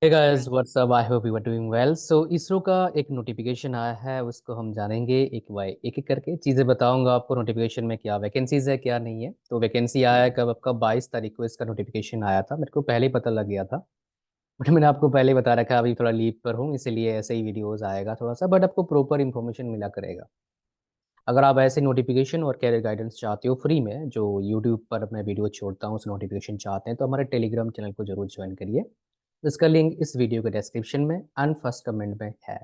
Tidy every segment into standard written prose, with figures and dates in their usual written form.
Hey guys what's up, I hope you are doing well. So ISRO का एक notification आया है, उसको हम जानेंगे एक बाय एक एक करके। चीज़ें बताऊंगा आपको नोटिफिकेशन में क्या वैकेंसीज है क्या नहीं है। तो वैकेंसी आया है कब? आपका 22 तारीख को इसका नोटिफिकेशन आया था। मेरे को पहले ही पता लग गया था, बट मैंने आपको पहले ही बता रखा है। अभी थोड़ा लीव पर हूँ, इसीलिए ऐसे ही वीडियोस आएगा थोड़ा सा, बट आपको प्रॉपर इन्फॉर्मेशन मिला करेगा। अगर आप ऐसे नोटिफिकेशन और कैरियर गाइडेंस चाहते हो फ्री में, जो यूट्यूब पर मैं वीडियो छोड़ता हूँ, उस नोटिफिकेशन चाहते हैं, तो हमारे टेलीग्राम चैनल को जरूर ज्वाइन करिए। इसका लिंक इस वीडियो के डिस्क्रिप्शन में एंड फर्स्ट कमेंट में है।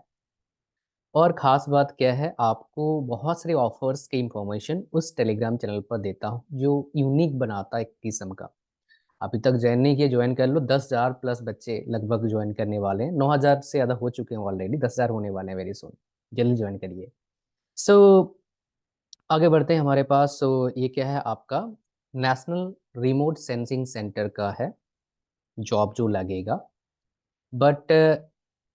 और ख़ास बात क्या है, आपको बहुत सारे ऑफर्स की इंफॉर्मेशन उस टेलीग्राम चैनल पर देता हूँ, जो यूनिक बनाता है एक किस्म का। अभी तक ज्वाइन नहीं किया, ज्वाइन कर लो। 10,000 प्लस बच्चे लगभग ज्वाइन करने वाले हैं। 9,000 से ज़्यादा हो चुके हैं ऑलरेडी, 10,000 होने वाले हैं वेरी सुन। जल्दी ज्वाइन करिए। सो आगे बढ़ते हैं हमारे पास। सो ये क्या है आपका? नेशनल रिमोट सेंसिंग सेंटर का है जॉब जो लगेगा। बट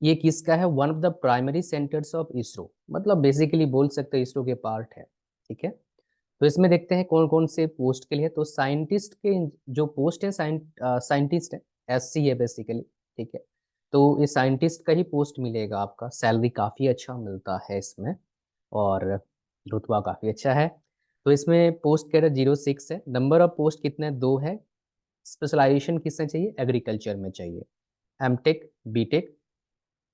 ये किसका है? One of the primary centres of ISRO, मतलब बेसिकली बोल सकते हैं इसरो के पार्ट है। ठीक है। तो इसमें देखते हैं कौन कौन से पोस्ट के लिए। तो साइंटिस्ट के जो पोस्ट है, साइंटिस्ट है, SC है बेसिकली। ठीक है। तो ये साइंटिस्ट का ही पोस्ट मिलेगा आपका। सैलरी काफ़ी अच्छा मिलता है इसमें, और रुतबा काफ़ी अच्छा है। तो इसमें पोस्ट कैडर 06 है। नंबर ऑफ पोस्ट कितने? 2 है। स्पेशलाइजेशन किसमें चाहिए? एग्रीकल्चर में चाहिए। MTech, BTech,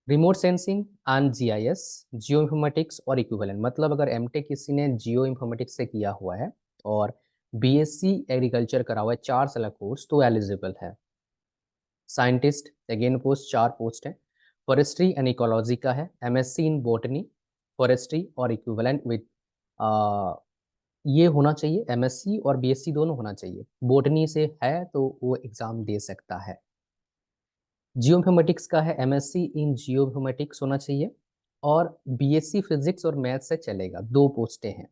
remote sensing and GIS, geo informatics और इक्विवेलेंट। मतलब अगर एमटेक किसी ने जियो इन्फॉर्मेटिक्स से किया हुआ है और BSc एग्रीकल्चर करा हुआ है, 4 साल कोर्स, तो एलिजिबल है। साइंटिस्ट अगेन पोस्ट 4 पोस्ट है। फॉरेस्ट्री एंड इकोलॉजी का है। MSc इन बोटनी, फॉरेस्ट्री और इक्विवेलेंट विद ये होना चाहिए। MSc और BSc दोनों होना चाहिए। बोटनी से है तो वो एग्जाम दे सकता है। जियोइन्फॉर्मेटिक्स का है। MSc इन जियोइन्फॉर्मेटिक्स होना चाहिए, और BSc फिजिक्स और मैथ से चलेगा। 2 पोस्टें हैं।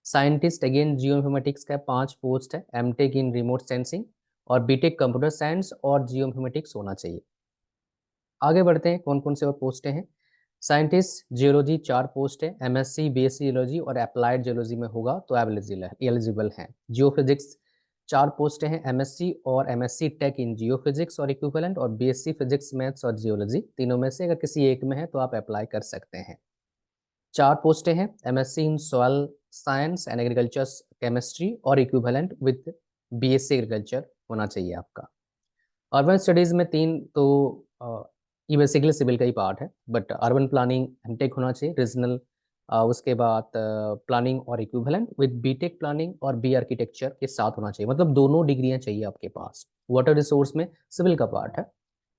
साइंटिस्ट अगेन जियोइन्फॉर्मेटिक्स का 5 पोस्ट है। एमटेक इन रिमोट सेंसिंग और बीटेक कंप्यूटर साइंस और जियोइन्फॉर्मेटिक्स होना चाहिए। आगे बढ़ते हैं, कौन कौन से और पोस्टें हैं। साइंटिस्ट जियोलॉजी 4 पोस्ट है। MSc BSc जियोलॉजी और अप्लाइड जियोलॉजी में होगा तो एलिजिबल है। जियो फिजिक्स 4 पोस्टें हैं। MSc और MSc टेक इन जियो फिजिक्स और इक्विवेलेंट, और BSc फिजिक्स मैथ्स और जियोलॉजी, तीनों में से अगर किसी एक में है तो आप अप्लाई कर सकते हैं। 4 पोस्टें हैं। MSc in soil science and agriculture chemistry और इक्विवेलेंट विद BSc एग्रीकल्चर होना चाहिए आपका। अर्बन स्टडीज में 3 तो ये बेसिकली सिविल का ही पार्ट है, बट अर्बन प्लानिंग एमटेक होना चाहिए रीजनल। उसके बाद प्लानिंग और इक्विवेलेंट विद बीटेक प्लानिंग और बी आर्किटेक्चर के साथ होना चाहिए। मतलब दोनों डिग्रियां चाहिए आपके पास। वाटर रिसोर्स में सिविल का पार्ट है।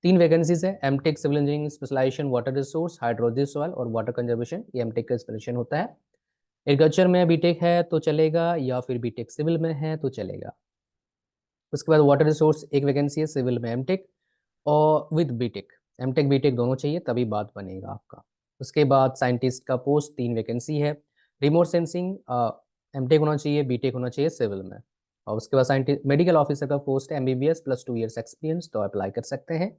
3 वैकेंसीज है। MTech civil engineering specialisation water resource, hydrology soil और वाटर कंजर्वेशन, ये एमटेक का स्पेशलाइजेशन होता है। एग्रीकल्चर में बीटेक है तो चलेगा, या फिर बीटेक सिविल में है तो चलेगा। उसके बाद वाटर रिसोर्स एक वैकेंसी है, सिविल में एमटेक और विद बीटेक। एमटेक बीटेक दोनों चाहिए तभी बात बनेगा आपका। उसके बाद साइंटिस्ट का पोस्ट 3 वैकेंसी है। रिमोट सेंसिंग एमटेक होना चाहिए, बीटेक होना चाहिए सिविल में। और उसके बाद साइंटिस्ट मेडिकल ऑफिसर का पोस्ट है। MBBS प्लस 2 ईयर्स एक्सपीरियंस, तो अप्लाई कर सकते हैं।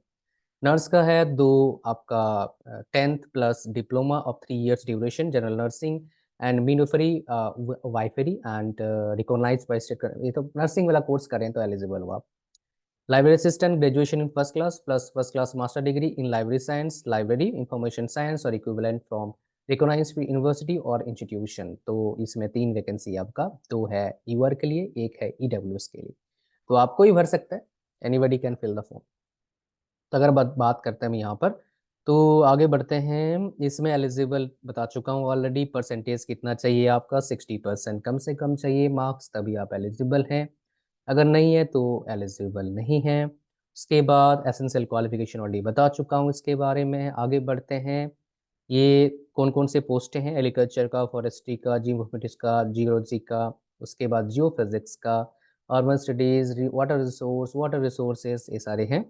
नर्स का है 2 आपका, 10th plus diploma of 3 years duration general nursing and मीनोफरी midwifery and recognised by state. ये तो नर्सिंग वाला कोर्स करें तो एलिजिबल हो आप। Library assistant graduation in first class plus first class master degree in library science, library information science और equivalent from recognised university और इंस्टीट्यूशन। तो इसमें 3 वैकेंसी आपका, 2 है ईवर के लिए, एक है EWS के लिए। तो आपको ही भर सकता है, anybody can fill the form. तो अगर बात बात करते हैं हम यहाँ पर, तो आगे बढ़ते हैं। इसमें एलिजिबल बता चुका हूँ ऑलरेडी। परसेंटेज कितना चाहिए आपका? 60% कम से कम चाहिए मार्क्स, तभी आप एलिजिबल हैं। अगर नहीं है तो एलिजिबल नहीं है। उसके बाद एसेंशियल क्वालिफिकेशन ऑलरेडी बता चुका हूँ इसके बारे में। आगे बढ़ते हैं। ये कौन कौन से पोस्टें हैं? एग्रीकल्चर का, फॉरेस्ट्री का, जियोमेट्रिक्स का, जियोलॉजी का, उसके बाद जियो फिजिक्स का, अर्बन स्टडीज, वाटर रिसोर्सेज, ये सारे हैं।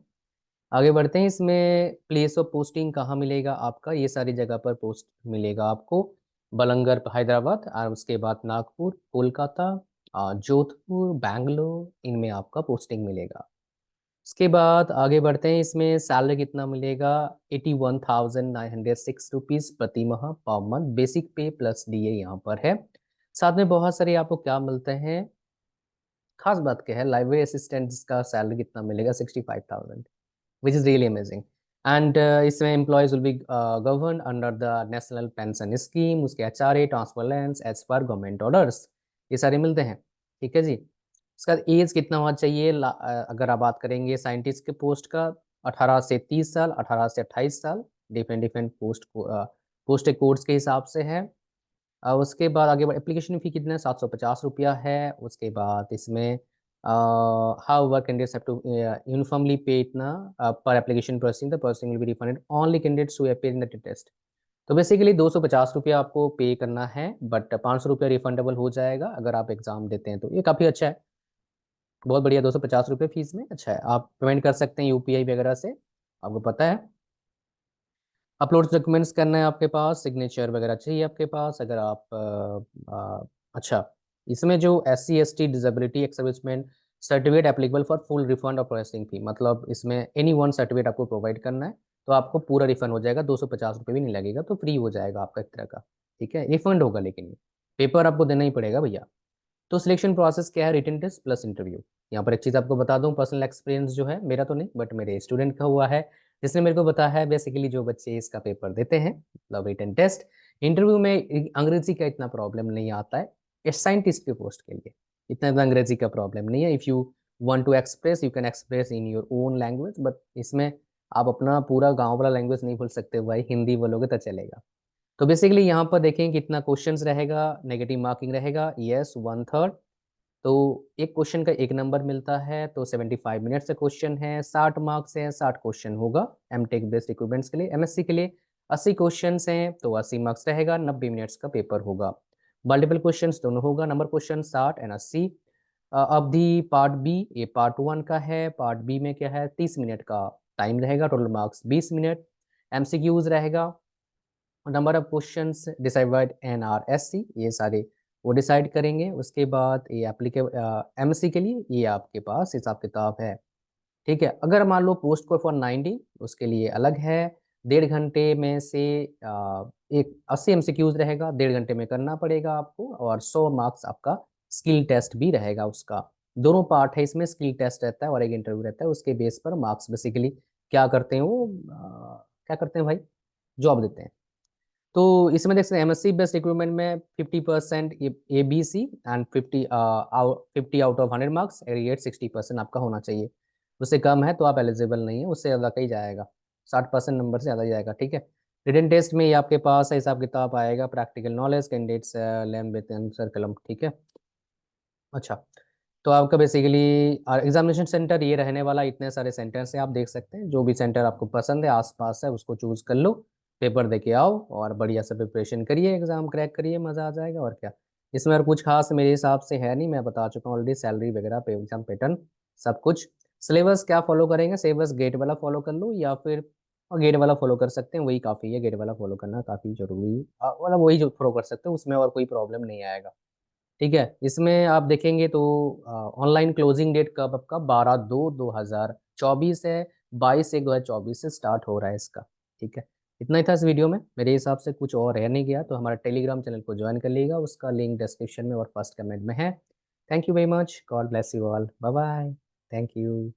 आगे बढ़ते हैं। इसमें प्लेस ऑफ पोस्टिंग कहाँ मिलेगा आपका? ये सारी जगह पर पोस्ट मिलेगा आपको। बलंगर हैदराबाद, और उसके बाद नागपुर, कोलकाता, जोधपुर, बैंगलोर, इनमें आपका पोस्टिंग मिलेगा। उसके बाद आगे बढ़ते हैं। इसमें सैलरी कितना मिलेगा? 81,906 रुपीज़ प्रति माह पर मंथ, बेसिक पे प्लस DA यहाँ पर है। साथ में बहुत सारे आपको क्या मिलते हैं, खास बात क्या है, लाइब्रेरी असिस्टेंट का सैलरी कितना मिलेगा? 65,000, which is really amazing. And इसमें employees will be govern under the national pension scheme, उसके HRA transference as per government orders, ये सारे मिलते हैं। ठीक है जी। उसका एज कितना होना चाहिए, अगर आप बात करेंगे साइंटिस्ट के पोस्ट का, 18 से 30 साल, 18 से 28 साल, डिफरेंट डिफरेंट पोस्ट कोड्स के हिसाब से है। उसके बाद आगे एप्लीकेशन फ़ी कितना है, 750 रुपया है। उसके बाद इसमें how work candidates have to uniformly pay इतना पर application processing, the processing will be refunded only candidates who appear in the test. तो बेसिकली 250 रुपया आपको पे करना है, बट 500 रुपया रिफंडेबल हो जाएगा अगर आप एग्जाम देते हैं, तो ये काफ़ी अच्छा है, बहुत बढ़िया। 250 रुपये फीस में अच्छा है, आप पेमेंट कर सकते हैं UPI वगैरह से, आपको पता है। अपलोड डॉक्यूमेंट्स करना है आपके पास, सिग्नेचर वगैरह चाहिए आपके पास। अगर आप अच्छा, इसमें जो SC ST disability ex serviceman certificate applicable for full refund और प्रोसेसिंग फी, मतलब इसमें एनी वन सर्टिफिकेट आपको प्रोवाइड करना है, तो आपको पूरा रिफंड हो जाएगा, 250 रुपये भी नहीं लगेगा, तो फ्री हो जाएगा आपका एक तरह का। ठीक है, रिफंड होगा लेकिन ये पेपर आपको देना ही पड़ेगा भैया। तो सिलेक्शन प्रोसेस क्या है, रिटन टेस्ट प्लस इंटरव्यू। यहाँ पर एक चीज़ आपको बता दूं, पर्सनल एक्सपीरियंस जो है, मेरा तो नहीं बट मेरे स्टूडेंट का हुआ है, जिसने मेरे को बताया है बेसिकली जो बच्चे इसका पेपर देते हैं, मतलब रिटन टेस्ट, इंटरव्यू में अंग्रेजी का इतना प्रॉब्लम नहीं आता है, इस साइंटिस्ट के पोस्ट के लिए इतना अंग्रेजी का प्रॉब्लम नहीं है। If you want to express, you can express in your own language, but इसमें आप अपना पूरा गाँव वाला लैंग्वेज नहीं भूल सकते भाई, हिंदी बोलोगे तो चलेगा। तो बेसिकली यहाँ पर देखें कितना क्वेश्चंस रहेगा, नेगेटिव मार्किंग रहेगा, यस 1/3। तो एक क्वेश्चन का 1 नंबर मिलता है, तो 75 मिनट से क्वेश्चन है, 60 मार्क्स है, 60 क्वेश्चन होगा। MTech बेस्ड रिक्रूटमेंट्स के लिए, MSc के लिए 80 क्वेश्चन हैं, तो 80 मार्क्स रहेगा, 90 मिनट्स का पेपर होगा। मल्टीपल क्वेश्चन दोनों होगा, नंबर क्वेश्चन 60 एंड 80। अवधि पार्ट बी, ये पार्ट 1 का है, पार्ट बी में क्या है, 30 मिनट का टाइम रहेगा, टोटल मार्क्स 20 मिनट। MCQs रहेगा, number of questions decide by NRSC, ये सारे वो डिसाइड करेंगे। उसके बाद ये एप्लीकेबल MSc के लिए ये आपके पास हिसाब किताब है। ठीक है, अगर मान लो पोस्ट कोड फॉर 90, उसके लिए अलग है। 1.5 घंटे में से एक 80 MCQs रहेगा, 1.5 घंटे में करना पड़ेगा आपको, और 100 मार्क्स आपका स्किल टेस्ट भी रहेगा उसका। दोनों पार्ट है इसमें, स्किल टेस्ट रहता है और एक इंटरव्यू रहता है, उसके बेस पर मार्क्स बेसिकली क्या करते हैं वो, क्या करते हैं भाई, जॉब देते हैं। तो इसमें देख सकते हैं MSc बेस्ट रिक्रूटमेंट में 50% ABC and 50 out of 100 marks aggregate 60% आपका होना चाहिए। उससे कम है तो आप एलिजिबल नहीं है, उससे ज़्यादा का ही जाएगा, 60% नंबर से ज़्यादा ही जाएगा। ठीक है, रिटन टेस्ट में ये आपके पास है हिसाब किताब आएगा, practical knowledge, candidates lam with answer कलम। ठीक है, अच्छा, तो आपका बेसिकली एग्जामिनेशन सेंटर ये रहने वाला, इतने सारे सेंटर्स हैं, आप देख सकते हैं, जो भी सेंटर आपको पसंद है आसपास है उसको चूज कर लो, पेपर दे के आओ और बढ़िया से प्रिपरेशन करिए, एग्जाम क्रैक करिए, मज़ा आ जाएगा और क्या। इसमें और कुछ खास मेरे हिसाब से है नहीं, मैं बता चुका हूँ ऑलरेडी, सैलरी वगैरह पे एग्जाम पैटर्न सब कुछ। सिलेबस क्या फॉलो करेंगे, सिलेबस गेट वाला फॉलो कर लो या फिर गेट वाला फॉलो कर सकते हैं, वही काफ़ी है, गेट वाला फॉलो करना काफ़ी जरूरी है, मतलब वही जो फॉलो कर सकते हैं, उसमें और कोई प्रॉब्लम नहीं आएगा। ठीक है, इसमें आप देखेंगे तो ऑनलाइन क्लोजिंग डेट कब आपका 12/2/2024 है, 22/1/2024 से स्टार्ट हो रहा है इसका। ठीक है, इतना ही था इस वीडियो में, मेरे हिसाब से कुछ और रह नहीं गया, तो हमारा टेलीग्राम चैनल को ज्वाइन कर लीजिएगा, उसका लिंक डिस्क्रिप्शन में और फर्स्ट कमेंट में है। Thank you very much, God bless you all, bye bye, thank you.